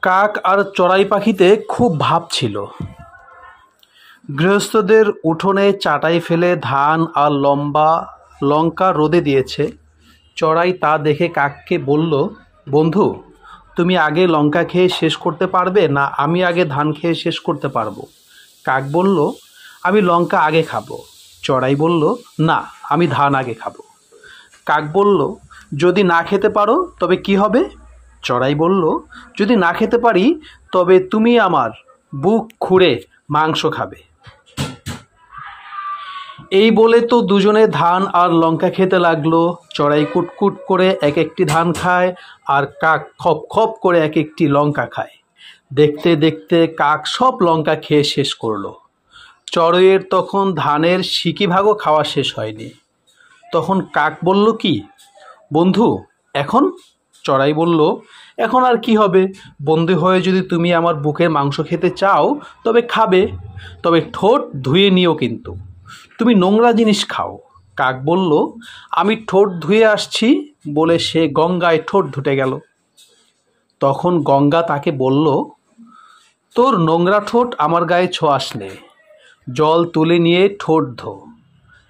কাক আর চড়াই পাখিতে খুব ভাব ছিল। গৃহস্থদের উঠোনে চাটাই ফেলে ধান আর লঙ্কা রোদে দিয়েছে। চড়াই তা দেখে কাককে বলল, বন্ধু, তুমি আগে লঙ্কা খেয়ে শেষ করতে পারবে না আমি আগে ধান খেয়ে শেষ করতে পারবো? কাক বলল, আমি লঙ্কা আগে খাবো। চড়াই বলল, না, আমি ধান আগে খাবো। কাক বলল, যদি না খেতে পারো তবে কি হবে? চড়াই বলল, যদি না খেতে পারি তবে তুমি আমার বুক খুঁড়ে মাংস খাবে। এই বলে তো দুজনে ধান আর লঙ্কা খেতে লাগলো। চড়াই কুটকুট করে এক একটি ধান খায় আর কাক খপ খপ করে এক একটি লঙ্কা খায়। দেখতে দেখতে কাক সব লঙ্কা খেয়ে শেষ করলো। চড়াইয়ের তখন ধানের সিকি ভাগও খাওয়া শেষ হয়নি। তখন কাক বলল, কি বন্ধু এখন? চড়াই বলল, এখন আর কি হবে, বন্ধু হয়ে যদি তুমি আমার বুকের মাংস খেতে চাও তবে খাবে, তবে ঠোঁট ধুয়ে নিও, কিন্তু তুমি নোংরা জিনিস খাও। কাক বলল, আমি ঠোঁট ধুয়ে আসছি, বলে সে গঙ্গায় ঠোঁট ধুতে গেল। তখন গঙ্গা তাকে বলল, তোর নোংরা ঠোঁট আমার গায়ে ছোঁয়াস নে, জল তুলে নিয়ে ঠোঁট ধো।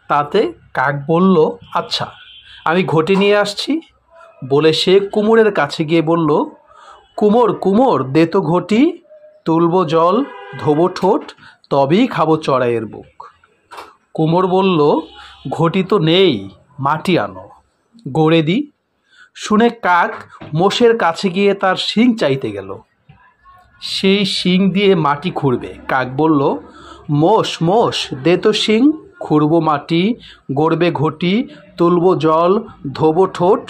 তাতে কাক বলল, আচ্ছা, আমি ঘটি নিয়ে আসছি, বলে সে কুমোরের কাছে গিয়ে বলল, কুমোর কুমোর, দে তো ঘটি, তুলবো জল, ধোবো ঠোঁট, তবেই খাবো চড়াইয়ের বুক। কুমোর বলল, ঘটি তো নেই, মাটি আনো, গড়ে দি। শুনে কাক মোষের কাছে গিয়ে তার শিং চাইতে গেল। সেই শিং দিয়ে মাটি খুঁড়বে। কাক বলল, মোষ মোষ, দে তো শিং, খুঁড়বো মাটি, গড়বে ঘটি, তুলবো জল, ধোবো ঠোঁট,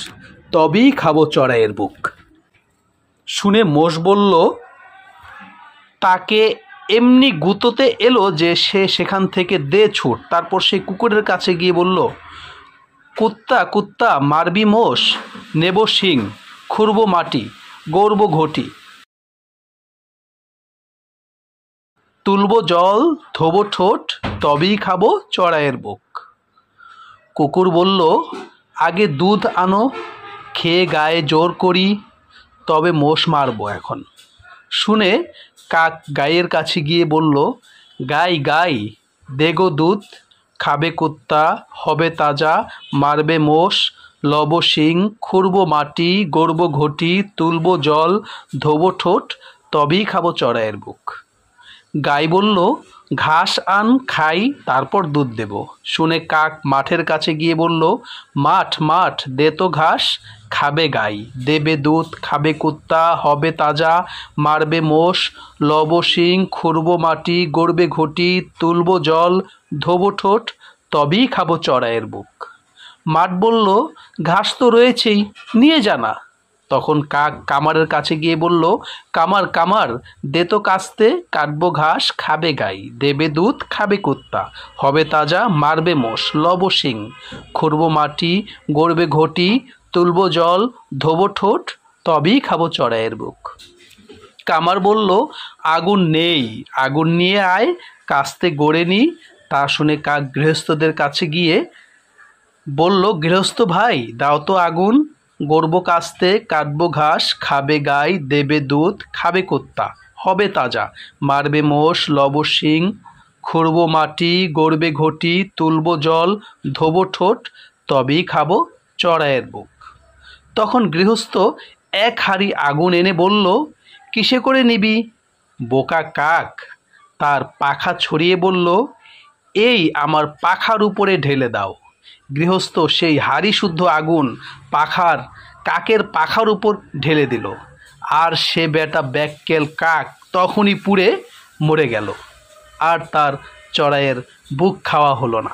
তবেই খাবো চড়াইয়ের বুক। শুনে মোষ বলল, তাকে এমনি গুঁতোতে এলো যে সে সেখান থেকে দে ছুট। তারপর সে কুকুরের কাছে গিয়ে বলল, কুত্তা কুত্তা, মারবি মোষ, নেব শিং, খুঁড়বো মাটি, গড়বো ঘটি, তুলবো জল, ধোবো ঠোঁট, তবেই খাবো চড়াইয়ের বুক। কুকুর বলল, আগে দুধ আনো, খেয়ে গায়ে জোর করি, তবে মোষ মারবো এখন। শুনে কাক গাইয়ের কাছে গিয়ে বলল, গাই গাই, দেগো দুধ, খাবে কুত্তা, হবে তাজা, মারবে মোষ, লব শিং, খুঁড়বো মাটি, গড়বো ঘটি, তুলবো জল, ধোবো ঠোঁট, তবেই খাবো চড়াইয়ের বুক। গাই বলল, ঘাস আন, খাই, তারপর দুধ দেব। শুনে কাক মাঠের কাছে গিয়ে বলল, মাঠ মাঠ, দে তো ঘাস, খাবে গাই, দেবে দুধ, খাবে কুত্তা, হবে তাজা, মারবে মোষ, লব শিং, খুঁড়বো মাটি, গড়বে ঘটি, তুলবো জল, ধোবো ঠোঁট, তবেই খাবো চড়াইয়ের বুক। মাঠ বলল, ঘাস তো রয়েছেই, নিয়ে জানা। তখন কাক কামারের কাছে গিয়ে বলল, কামার কামার, দে তো কাস্তে, কাটবো ঘাস, খাবে গাই, দেবে দুধ, খাবে কুত্তা, হবে তাজা, মারবে মোষ, লব শিং, খুঁড়বো মাটি, গড়বে ঘটি, তুলবো জল, ধোবো ঠোঁট, তবেই খাবো চড়াইয়ের বুক। কামার বলল, আগুন নেই, আগুন নিয়ে আয়, কাস্তে গড়ে নি। তা শুনে কাক গৃহস্থদের কাছে গিয়ে বলল, গৃহস্থ ভাই, দাও তো আগুন, গড়বো কাস্তে, কাটবো ঘাস, খাবে গাই, দেবে দুধ, খাবে কুত্তা, হবে তাজা, মারবে মোষ, লব শিং, খুঁড়বো মাটি, গড়বে ঘটি, তুলবো জল, ধোবো ঠোঁট, তবেই খাবো চড়াইয়ের বুক। তখন গৃহস্থ এক হাঁড়ি আগুন এনে বলল, কিসে করে নিবি? বোকা কাক তার পাখা ছড়িয়ে বলল, এই আমার পাখার উপরে ঢেলে দাও। গৃহস্থ সেই হাঁড়ি শুদ্ধ আগুন কাকের পাখার উপর ঢেলে দিল, আর সে বেটা ব্যাক্কেল কাক তখনই পুড়ে মরে গেল, আর তার চড়াইয়ের বুক খাওয়া হলো না।